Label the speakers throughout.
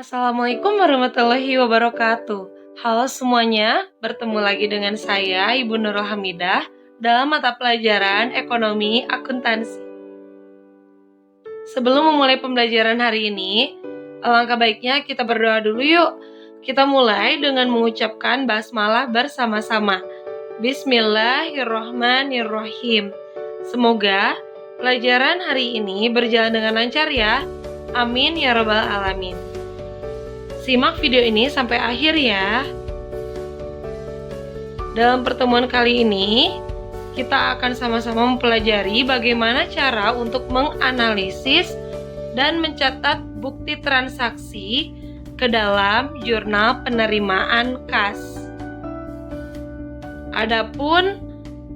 Speaker 1: Assalamualaikum warahmatullahi wabarakatuh. Halo semuanya, bertemu lagi dengan saya Ibu Nurul Hamidah dalam mata pelajaran Ekonomi Akuntansi. Sebelum memulai pembelajaran hari ini, alangkah baiknya kita berdoa dulu yuk. Kita mulai dengan mengucapkan basmalah bersama-sama. Bismillahirrohmanirrohim. Semoga pelajaran hari ini berjalan dengan lancar ya. Amin ya rabbal alamin. Simak video ini sampai akhir ya. Dalam pertemuan kali ini, kita akan sama-sama mempelajari bagaimana cara untuk menganalisis dan mencatat bukti transaksi ke dalam jurnal penerimaan kas. Adapun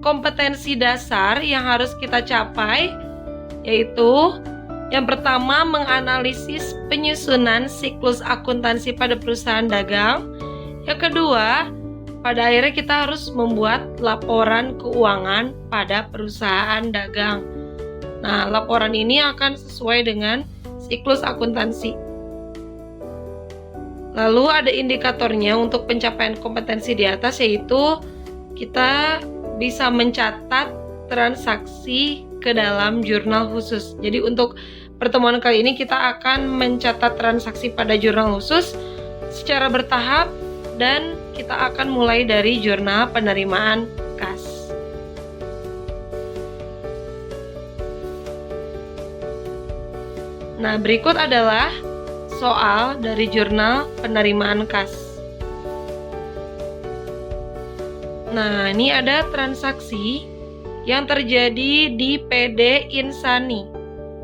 Speaker 1: kompetensi dasar yang harus kita capai yaitu yang pertama, menganalisis penyusunan siklus akuntansi pada perusahaan dagang. Yang kedua, pada akhirnya kita harus membuat laporan keuangan pada perusahaan dagang. Nah, laporan ini akan sesuai dengan siklus akuntansi. Lalu ada indikatornya untuk pencapaian kompetensi di atas, yaitu kita bisa mencatat transaksi ke dalam jurnal khusus. Jadi untuk pertemuan kali ini kita akan mencatat transaksi pada jurnal khusus secara bertahap dan kita akan mulai dari jurnal penerimaan kas. Nah, berikut adalah soal dari jurnal penerimaan kas. Nah, ini ada transaksi yang terjadi di PD Insani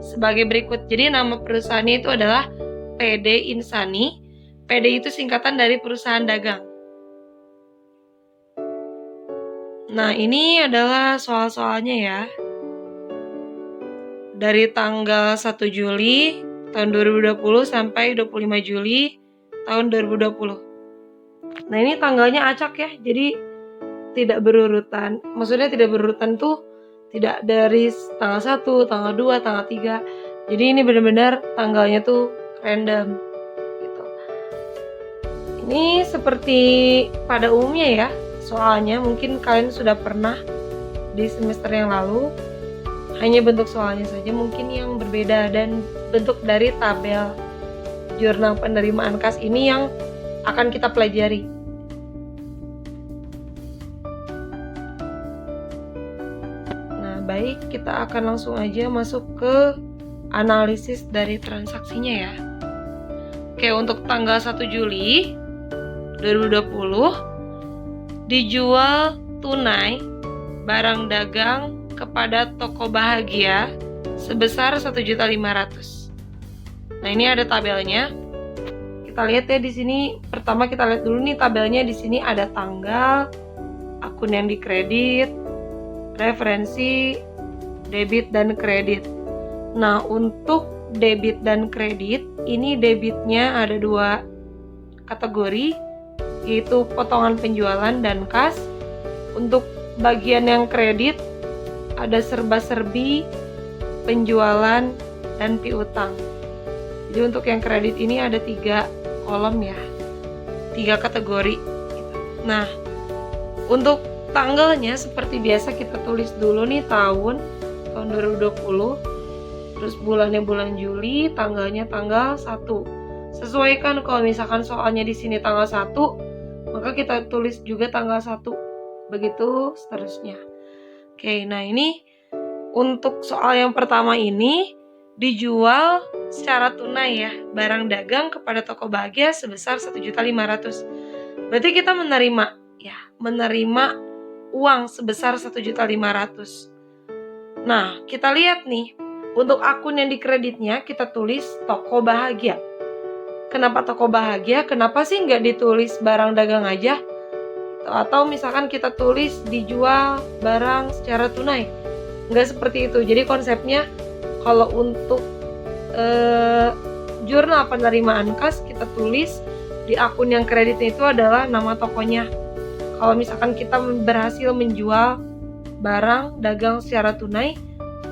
Speaker 1: sebagai berikut. Jadi nama perusahaannya itu adalah PD Insani. PD itu singkatan dari perusahaan dagang. Nah, ini adalah soal-soalnya ya. Dari tanggal 1 Juli tahun 2020 sampai 25 Juli tahun 2020. Nah, ini tanggalnya acak ya. Jadi tidak berurutan. Maksudnya tidak berurutan tuh tidak dari tanggal 1, tanggal 2, tanggal 3. Jadi ini benar-benar tanggalnya tuh random gitu. Ini seperti pada umumnya ya. Soalnya mungkin kalian sudah pernah di semester yang lalu. Hanya bentuk soalnya saja mungkin yang berbeda dan bentuk dari tabel jurnal penerimaan kas ini yang akan kita pelajari. Baik, kita akan langsung aja masuk ke analisis dari transaksinya ya. Oke, untuk tanggal 1 Juli 2020 dijual tunai barang dagang kepada toko bahagia sebesar 1.500.000. Nah, ini ada tabelnya. Kita lihat ya di sini. Pertama kita lihat dulu nih tabelnya. Di sini ada tanggal, akun yang dikredit, referensi, debit dan kredit. Nah, untuk debit dan kredit, ini debitnya ada 2 kategori, yaitu potongan penjualan dan kas. Untuk bagian yang kredit, ada serba-serbi, penjualan, dan piutang. Jadi untuk yang kredit ini ada 3 kolom ya, 3 kategori. Nah, untuk tanggalnya seperti biasa kita tulis dulu nih tahun 2020. Terus bulannya bulan Juli, tanggalnya tanggal 1. Sesuaikan kalau misalkan soalnya di sini tanggal 1, maka kita tulis juga tanggal 1. Begitu seterusnya. Oke, nah ini untuk soal yang pertama ini dijual secara tunai ya, barang dagang kepada toko bahagia sebesar 1.500.000. Berarti kita menerima uang sebesar 1.500.000. Nah, kita lihat nih, untuk akun yang dikreditnya kita tulis toko bahagia. Kenapa toko bahagia? Kenapa sih nggak ditulis barang dagang aja? Atau misalkan kita tulis dijual barang secara tunai? Nggak seperti itu. Jadi konsepnya kalau untuk jurnal penerimaan kas kita tulis di akun yang kreditnya itu adalah nama tokonya. Kalau misalkan kita berhasil menjual barang dagang secara tunai,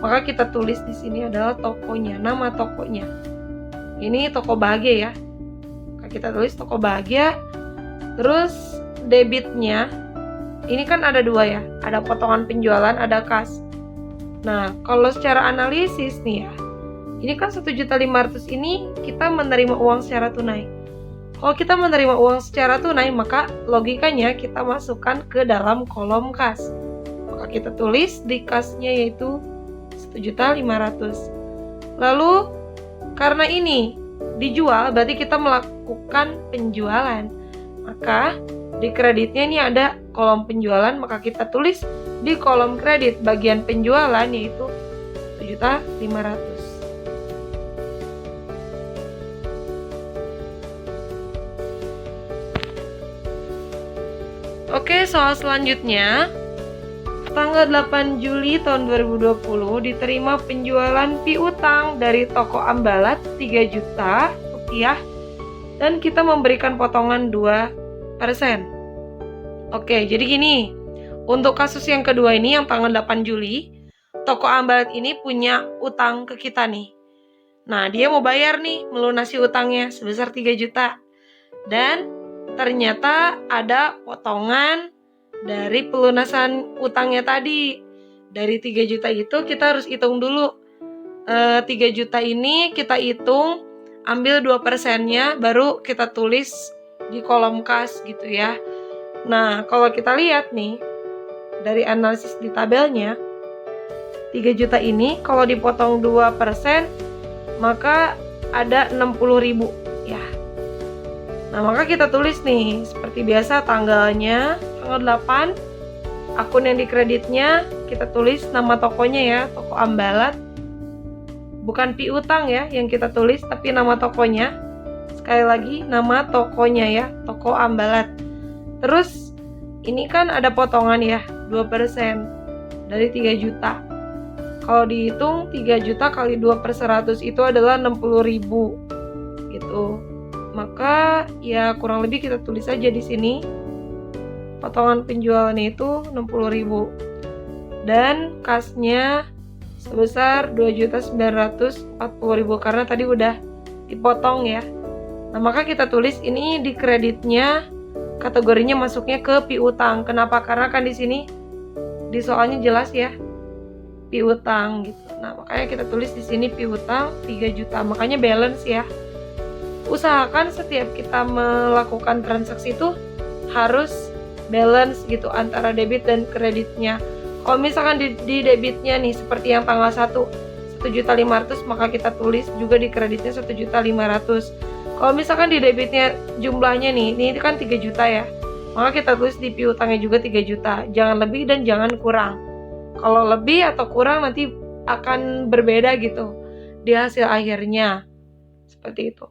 Speaker 1: maka kita tulis di sini adalah tokonya, nama tokonya. Ini toko bahagia ya. maka kita tulis toko bahagia. Terus debitnya, ini kan ada dua ya, ada potongan penjualan, ada kas. Nah, kalau secara analisis nih ya, ini kan 1.500.000 ini kita menerima uang secara tunai. Kalau kita menerima uang secara tunai, maka logikanya kita masukkan ke dalam kolom kas. Maka kita tulis di kasnya yaitu 1.500.000. Lalu karena ini dijual, berarti kita melakukan penjualan. Maka di kreditnya ini ada kolom penjualan, maka kita tulis di kolom kredit bagian penjualan yaitu 1.500.000. Oke, soal selanjutnya. Tanggal 8 Juli tahun 2020 diterima penjualan piutang dari toko Ambalat 3 juta rupiah dan kita memberikan potongan 2%. Oke, jadi gini. Untuk kasus yang kedua ini yang tanggal 8 Juli, toko Ambalat ini punya utang ke kita nih. Nah, dia mau bayar nih, melunasi utangnya sebesar 3 juta. Dan ternyata ada potongan dari pelunasan utangnya tadi. Dari 3 juta itu kita harus hitung dulu. 3 juta ini kita hitung, ambil 2%-nya, baru kita tulis di kolom kas gitu ya. Nah, kalau kita lihat nih, dari analisis di tabelnya, 3 juta ini kalau dipotong 2%, maka ada 60.000 ya. Nah, maka kita tulis nih, seperti biasa tanggalnya, tanggal 8, akun yang dikreditnya, kita tulis nama tokonya ya, toko Ambalat. Bukan piutang ya yang kita tulis, tapi nama tokonya. Sekali lagi, nama tokonya ya, toko Ambalat. Terus, ini kan ada potongan ya, 2% dari 3 juta. Kalau dihitung, 3 juta kali 2/100 itu adalah 60.000 gitu. Maka ya kurang lebih kita tulis aja di sini potongan penjualannya itu 60.000 dan kasnya sebesar 2.940.000 karena tadi udah dipotong ya. Nah, maka kita tulis ini di kreditnya kategorinya masuknya ke piutang. Kenapa? Karena kan di sini di soalnya jelas ya piutang gitu. Nah, makanya kita tulis di sini piutang 3 juta. Makanya balance ya. Usahakan setiap kita melakukan transaksi itu harus balance gitu antara debit dan kreditnya. Kalau misalkan di debitnya nih seperti yang tanggal 1.500.000 maka kita tulis juga di kreditnya 1.500.000. Kalau misalkan di debitnya jumlahnya nih, ini kan 3 juta ya. Maka kita tulis di piutangnya juga 3 juta. Jangan lebih dan jangan kurang. Kalau lebih atau kurang nanti akan berbeda gitu di hasil akhirnya. Seperti itu.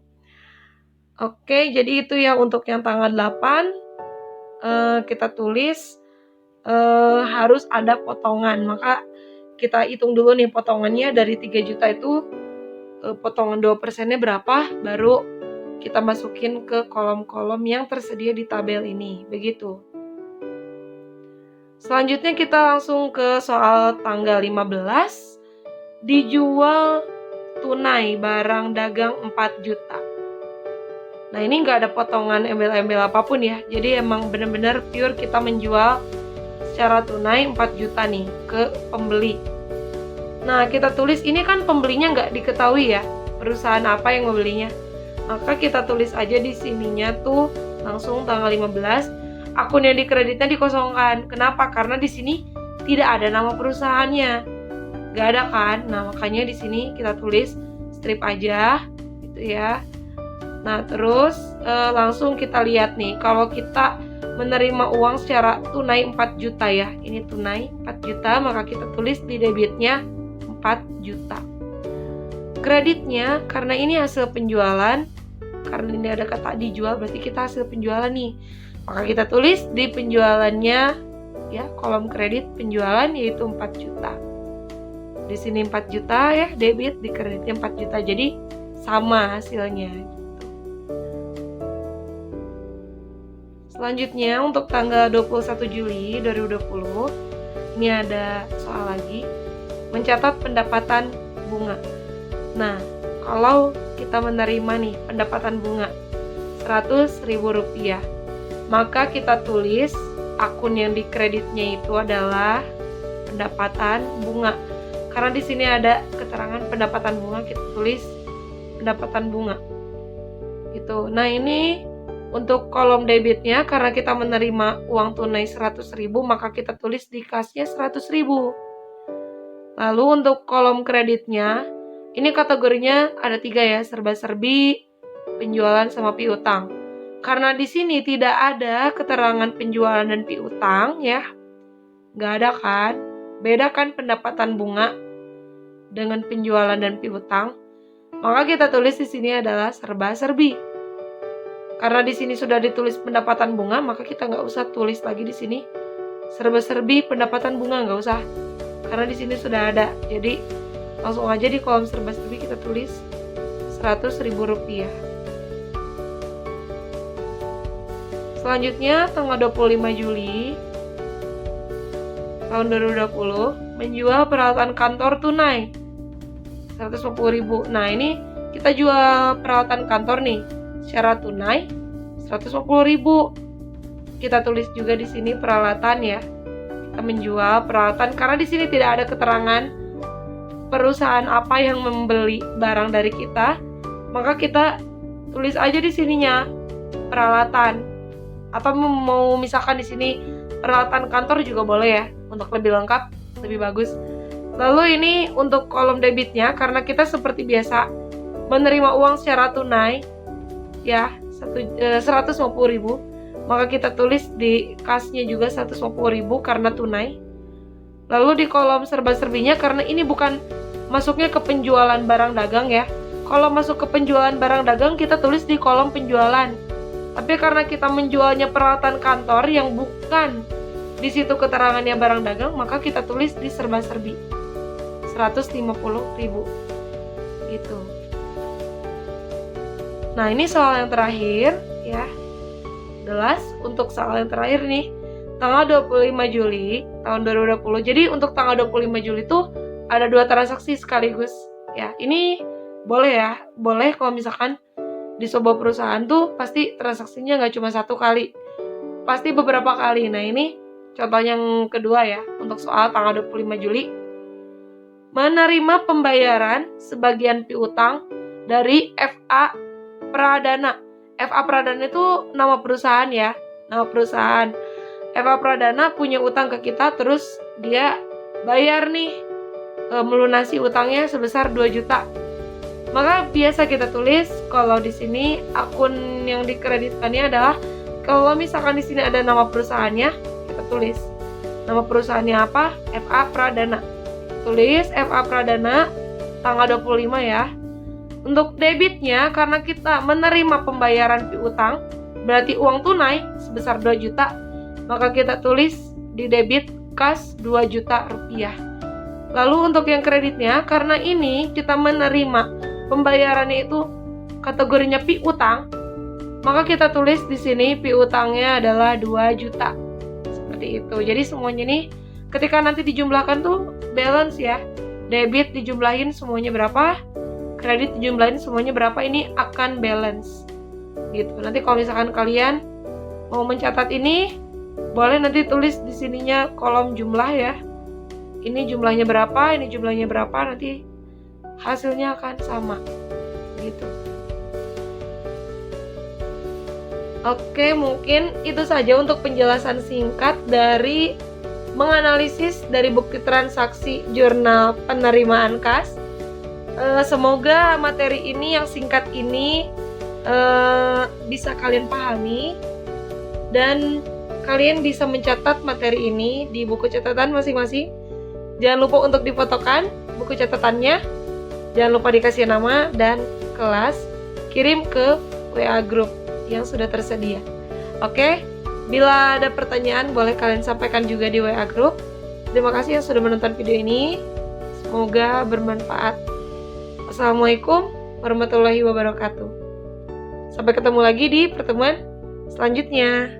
Speaker 1: Oke, jadi itu ya untuk yang tanggal 8 kita tulis harus ada potongan. Maka kita hitung dulu nih potongannya dari 3 juta itu potongan 2%-nya berapa, baru kita masukin ke kolom-kolom yang tersedia di tabel ini. Begitu. Selanjutnya kita langsung ke soal tanggal 15. Dijual tunai barang dagang 4 juta. Nah, ini nggak ada potongan embel-embel apapun ya. Jadi emang bener-bener pure kita menjual secara tunai 4 juta nih ke pembeli. Nah, kita tulis ini kan pembelinya nggak diketahui ya, perusahaan apa yang membelinya. Maka kita tulis aja di sininya tuh langsung tanggal 15, akun yang dikreditnya dikosongkan. Kenapa? Karena di sini tidak ada nama perusahaannya. Nggak ada kan? Nah, makanya di sini kita tulis strip aja gitu ya. Nah, terus langsung kita lihat nih, kalau kita menerima uang secara tunai 4 juta ya, ini tunai 4 juta, maka kita tulis di debitnya 4 juta. Kreditnya, karena ini hasil penjualan, karena ini ada kata dijual, berarti kita hasil penjualan nih, maka kita tulis di penjualannya ya, kolom kredit penjualan yaitu 4 juta. Di sini 4 juta ya, debit, di kreditnya 4 juta, jadi sama hasilnya. Selanjutnya untuk tanggal 21 Juli 2020 ini ada soal lagi, mencatat pendapatan bunga. Nah, kalau kita menerima nih pendapatan bunga Rp100.000. Maka kita tulis akun yang dikreditnya itu adalah pendapatan bunga. Karena di sini ada keterangan pendapatan bunga, kita tulis pendapatan bunga. Gitu. Nah, ini untuk kolom debitnya, karena kita menerima uang tunai 100.000, maka kita tulis di kasnya 100.000. Lalu untuk kolom kreditnya, ini kategorinya ada 3 ya, serba-serbi, penjualan sama piutang. Karena di sini tidak ada keterangan penjualan dan piutang ya, nggak ada kan? Beda kan pendapatan bunga dengan penjualan dan piutang. Maka kita tulis di sini adalah serba-serbi. Karena di sini sudah ditulis pendapatan bunga, maka kita nggak usah tulis lagi di sini serba-serbi pendapatan bunga, nggak usah. Karena di sini sudah ada. Jadi langsung aja di kolom serba-serbi kita tulis Rp100.000. Selanjutnya tanggal 25 Juli tahun 2020 menjual peralatan kantor tunai 150.000. Nah, ini kita jual peralatan kantor nih secara tunai 150.000. Kita tulis juga di sini peralatan ya. Kita menjual peralatan karena di sini tidak ada keterangan perusahaan apa yang membeli barang dari kita. Maka kita tulis aja di sininya peralatan. Atau mau misalkan di sini peralatan kantor juga boleh ya, untuk lebih lengkap, lebih bagus. Lalu ini untuk kolom debitnya, karena kita seperti biasa menerima uang secara tunai ya 150.000, maka kita tulis di kasnya juga 150.000 karena tunai. Lalu di kolom serba-serbinya, karena ini bukan masuknya ke penjualan barang dagang ya. Kalau masuk ke penjualan barang dagang, kita tulis di kolom penjualan. Tapi karena kita menjualnya peralatan kantor yang bukan di situ keterangannya barang dagang, maka kita tulis di serba-serbi 150.000 gitu. Nah, ini soal yang terakhir ya. Jelas untuk soal yang terakhir nih, tanggal 25 Juli tahun 2020. Jadi untuk tanggal 25 Juli tuh ada 2 transaksi sekaligus ya. Ini boleh ya, boleh kalau misalkan di sebuah perusahaan tuh pasti transaksinya nggak cuma 1 kali, pasti beberapa kali. Nah, ini contoh yang kedua ya, untuk soal tanggal 25 Juli. Menerima pembayaran sebagian piutang dari FA Pradana. FA Pradana itu nama perusahaan ya, nama perusahaan. FA Pradana punya utang ke kita, terus dia bayar nih, melunasi utangnya sebesar 2 juta. Maka biasa kita tulis kalau di sini akun yang dikreditkannya adalah, kalau misalkan di sini ada nama perusahaannya, kita tulis nama perusahaannya apa? FA Pradana. Tulis FA Pradana tanggal 25 ya. Untuk debitnya, karena kita menerima pembayaran piutang, berarti uang tunai sebesar 2 juta, maka kita tulis di debit kas 2 juta rupiah. Lalu untuk yang kreditnya, karena ini kita menerima pembayarannya itu kategorinya piutang, maka kita tulis di sini piutangnya adalah 2 juta. Seperti itu. Jadi semuanya nih ketika nanti dijumlahkan tuh balance ya. Debit dijumlahin semuanya berapa, kredit dijumlahin semuanya berapa, ini akan balance. Gitu. Nanti kalau misalkan kalian mau mencatat ini, boleh nanti tulis di sininya kolom jumlah ya. Ini jumlahnya berapa, ini jumlahnya berapa, nanti hasilnya akan sama gitu. Oke, mungkin itu saja untuk penjelasan singkat dari menganalisis dari bukti transaksi jurnal penerimaan kas. Semoga materi ini yang singkat ini bisa kalian pahami dan kalian bisa mencatat materi ini di buku catatan masing-masing. Jangan lupa untuk difotokan buku catatannya. Jangan lupa dikasih nama dan kelas, kirim ke WA group yang sudah tersedia. Oke, bila ada pertanyaan boleh kalian sampaikan juga di WA group. Terima kasih yang sudah menonton video ini. Semoga bermanfaat. Assalamualaikum warahmatullahi wabarakatuh. Sampai ketemu lagi di pertemuan selanjutnya.